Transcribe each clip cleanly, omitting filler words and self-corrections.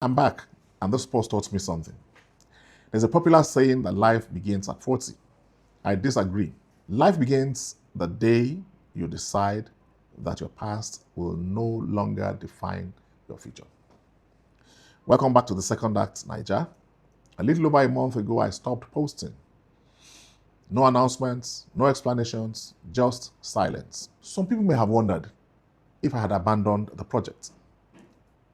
I'm back, and this post taught me something. There's a popular saying that life begins at 40. I disagree. Life begins the day you decide that your past will no longer define your future. Welcome back to the Second Act Naija. A little over a month ago, I stopped posting. No announcements, no explanations, just silence. Some people may have wondered if I had abandoned the project.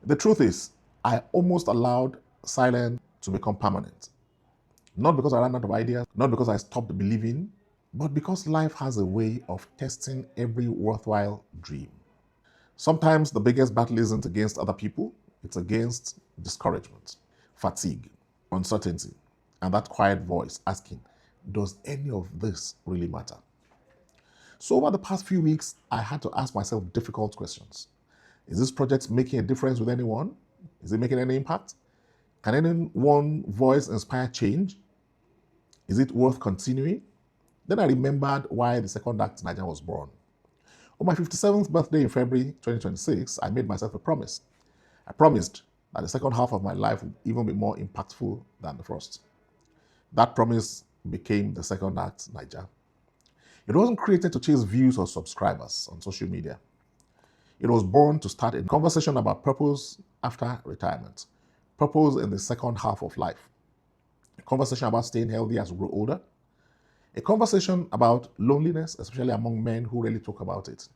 The truth is, I almost allowed silence to become permanent. Not because I ran out of ideas, not because I stopped believing, but because life has a way of testing every worthwhile dream. Sometimes the biggest battle isn't against other people, it's against discouragement, fatigue, uncertainty, and that quiet voice asking, does any of this really matter? So over the past few weeks, I had to ask myself difficult questions. Is this project making a difference with anyone? Is it making any impact? Can any one voice inspire change? Is it worth continuing? Then I remembered why the Second Act Naija was born. On my 57th birthday in February 2026, I made myself a promise. I promised that the second half of my life would even be more impactful than the first. That promise became the Second Act Naija. It wasn't created to chase views or subscribers on social media. It was born to start a conversation about purpose after retirement, purpose in the second half of life, a conversation about staying healthy as we grow older, a conversation about loneliness, especially among men who really talk about it,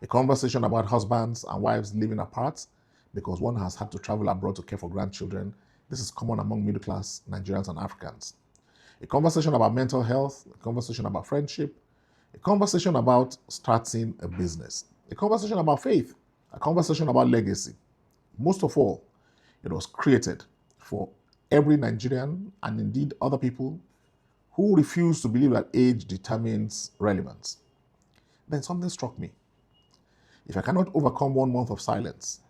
a conversation about husbands and wives living apart because one has had to travel abroad to care for grandchildren. This is common among middle-class Nigerians and Africans. A conversation about mental health, a conversation about friendship, a conversation about starting a business, a conversation about faith, a conversation about legacy. Most of all, it was created for every Nigerian and indeed other people who refuse to believe that age determines relevance. Then something struck me. If I cannot overcome 1 month of silence,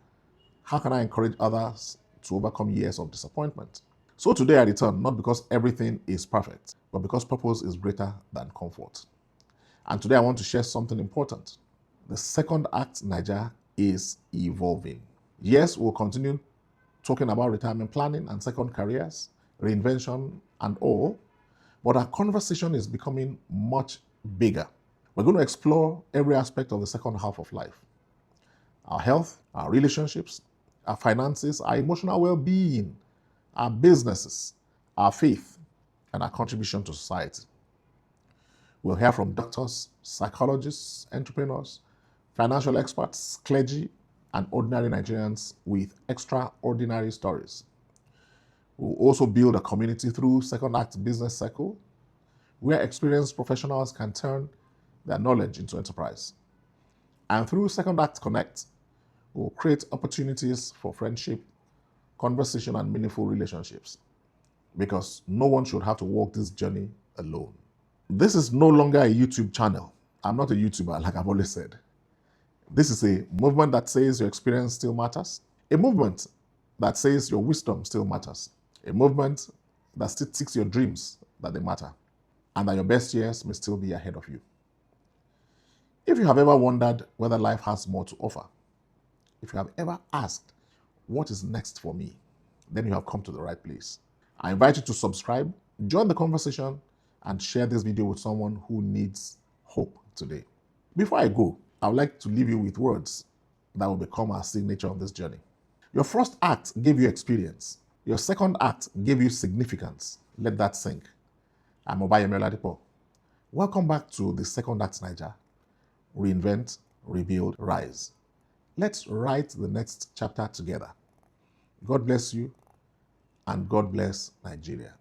how can I encourage others to overcome years of disappointment? So today I return, not because everything is perfect, but because purpose is greater than comfort. And today I want to share something important. The Second Act Naija is evolving. Yes, we'll continue talking about retirement planning and second careers, reinvention and all, but our conversation is becoming much bigger. We're going to explore every aspect of the second half of life. Our health, our relationships, our finances, our emotional well-being, our businesses, our faith, and our contribution to society. We'll hear from doctors, psychologists, entrepreneurs, financial experts, clergy, and ordinary Nigerians with extraordinary stories. We'll also build a community through Second Act Business Circle, where experienced professionals can turn their knowledge into enterprise. And through Second Act Connect, we'll create opportunities for friendship, conversation, and meaningful relationships. Because no one should have to walk this journey alone. This is no longer a YouTube channel. I'm not a YouTuber, like I've always said. This is a movement that says your experience still matters. A movement that says your wisdom still matters. A movement that still ticks your dreams that they matter. And that your best years may still be ahead of you. If you have ever wondered whether life has more to offer, if you have ever asked, what is next for me, then you have come to the right place. I invite you to subscribe, join the conversation, and share this video with someone who needs hope today. Before I go, I would like to leave you with words that will become our signature on this journey. Your first act gave you experience. Your second act gave you significance. Let that sink. I'm Obayemi Oladipo. Welcome back to the Second Act Naija. Reinvent, rebuild, rise. Let's write the next chapter together. God bless you, and God bless Nigeria.